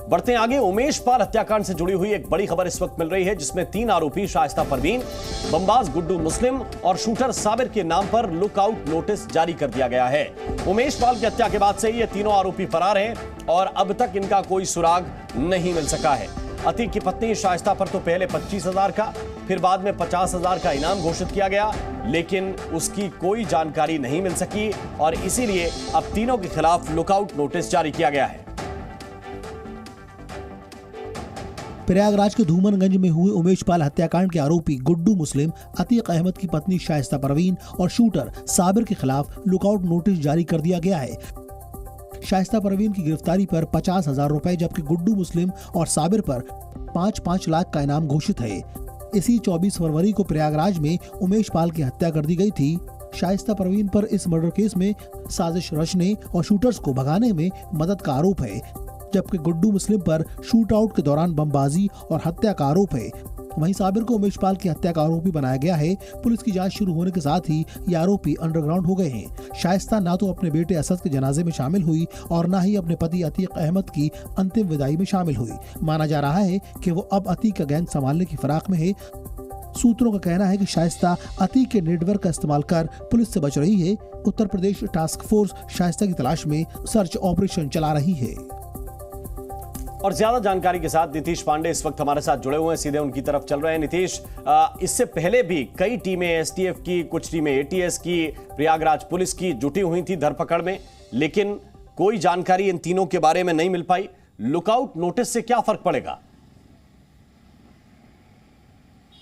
बढ़ते आगे, उमेश पाल हत्याकांड से जुड़ी हुई एक बड़ी खबर इस वक्त मिल रही है, जिसमें 3 आरोपी शाइस्ता परवीन, बमबाज गुड्डू मुस्लिम और शूटर साबिर के नाम पर लुकआउट नोटिस जारी कर दिया गया है। उमेश पाल की हत्या के बाद से ये तीनों आरोपी फरार हैं और अब तक इनका कोई सुराग नहीं मिल सका है। अतीक की पत्नी शाइस्ता पर तो पहले 25,000 का, फिर बाद में 50,000 का इनाम घोषित किया गया, लेकिन उसकी कोई जानकारी नहीं मिल सकी और इसीलिए अब तीनों के खिलाफ लुकआउट नोटिस जारी किया गया है। प्रयागराज के धूमनगंज में हुए उमेश पाल हत्याकांड के आरोपी गुड्डू मुस्लिम, अतीक अहमद की पत्नी शाइस्ता परवीन और शूटर साबिर के खिलाफ लुकआउट नोटिस जारी कर दिया गया है। शाइस्ता परवीन की गिरफ्तारी पर 50,000 रुपए, जबकि गुड्डू मुस्लिम और साबिर पर 5-5 लाख का इनाम घोषित है। इसी 24 फरवरी को प्रयागराज में उमेश पाल की हत्या कर दी गई थी। शाइस्ता परवीन पर इस मर्डर केस में साजिश रचने और शूटर्स को भगाने में मदद का आरोप है, जबकि गुड्डू मुस्लिम पर शूट आउट के दौरान बमबाजी और हत्या का आरोप है। वहीं साबिर को उमेश पाल की हत्या का आरोपी बनाया गया है। पुलिस की जांच शुरू होने के साथ ही ये आरोपी अंडरग्राउंड हो गए हैं। शाइस्ता ना तो अपने बेटे असद के जनाजे में शामिल हुई और ना ही अपने पति अतीक अहमद की अंतिम विदाई में शामिल हुई। माना जा रहा है कि वो अब अतीक का गैंग संभालने की फिराक में है। सूत्रों का कहना है कि शाइस्ता अतीक के नेटवर्क का इस्तेमाल कर पुलिस से बच रही है। उत्तर प्रदेश टास्क फोर्स शाइस्ता की तलाश में सर्च ऑपरेशन चला रही है। और ज्यादा जानकारी के साथ नीतीश पांडे इस वक्त हमारे साथ जुड़े हुए हैं, सीधे उनकी तरफ चल रहे हैं। नीतीश, इससे पहले भी कई टीमें, एसटीएफ की, कुछ टीमें एटीएस की, प्रयागराज पुलिस की जुटी हुई थी धरपकड़ में, लेकिन कोई जानकारी इन तीनों के बारे में नहीं मिल पाई। लुकआउट नोटिस से क्या फर्क पड़ेगा?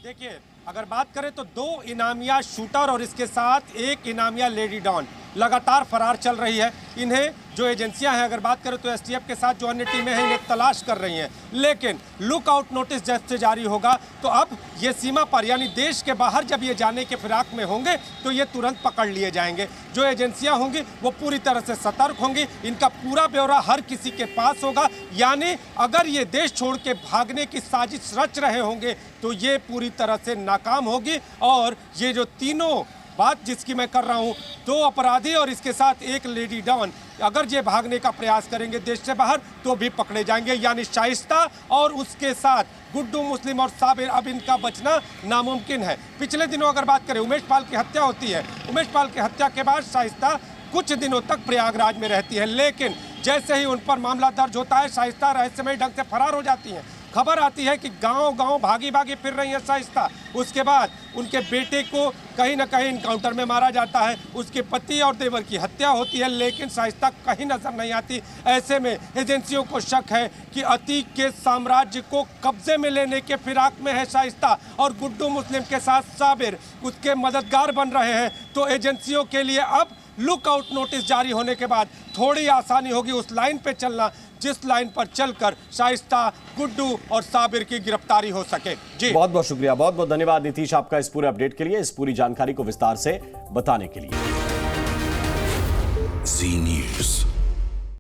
देखिए, अगर बात करें तो 2 इनामिया शूटर और इसके साथ 1 इनामिया लेडी डॉन लगातार फरार चल रही है। इन्हें जो एजेंसियां हैं, अगर बात करें तो एसटीएफ के साथ जो अन्य टीमें हैं, इन्हें तलाश कर रही हैं, लेकिन लुकआउट नोटिस जब से जारी होगा तो अब ये सीमा पर यानी देश के बाहर जब ये जाने के फिराक में होंगे तो ये तुरंत पकड़ लिए जाएंगे। जो एजेंसियां होंगी वो पूरी तरह से सतर्क होंगी, इनका पूरा ब्यौरा हर किसी के पास होगा। यानी अगर ये देश छोड़ के भागने की साजिश रच रहे होंगे तो ये पूरी तरह से नाकाम होगी और ये जो तीनों बात जिसकी मैं कर रहा हूं, 2 अपराधी और इसके साथ 1 लेडी डॉन, अगर ये भागने का प्रयास करेंगे देश से बाहर तो भी पकड़े जाएंगे। यानी शाइस्ता और उसके साथ गुड्डू मुस्लिम और साबिर, अब इनका बचना नामुमकिन है। पिछले दिनों अगर बात करें, उमेश पाल की हत्या होती है। उमेश पाल की हत्या के बाद शाइस्ता कुछ दिनों तक प्रयागराज में रहती है, लेकिन जैसे ही उन पर मामला दर्ज होता है, शाइस्ता रहस्यमय ढंग से फरार हो जाती हैं। खबर आती है कि गांव-गांव भागी फिर रही है शाइस्ता। उसके बाद उनके बेटे को कहीं ना कहीं इनकाउंटर में मारा जाता है, उसके पति और देवर की हत्या होती है, लेकिन शाइस्ता कहीं नजर नहीं आती। ऐसे में एजेंसियों को शक है कि अतीक के साम्राज्य को कब्जे में लेने के फिराक में है शाइस्ता और गुड्डू मुस्लिम के साथ साबिर उसके मददगार बन रहे हैं। तो एजेंसियों के लिए अब लुकआउट नोटिस जारी होने के बाद थोड़ी आसानी होगी उस लाइन पे चलना जिस लाइन पर चलकर शाइस्ता, गुड्डू और साबिर की गिरफ्तारी हो सके। जी बहुत बहुत शुक्रिया, बहुत बहुत धन्यवाद नीतीश आपका इस पूरे अपडेट के लिए, इस पूरी जानकारी को विस्तार से बताने के लिए। जी न्यूज़।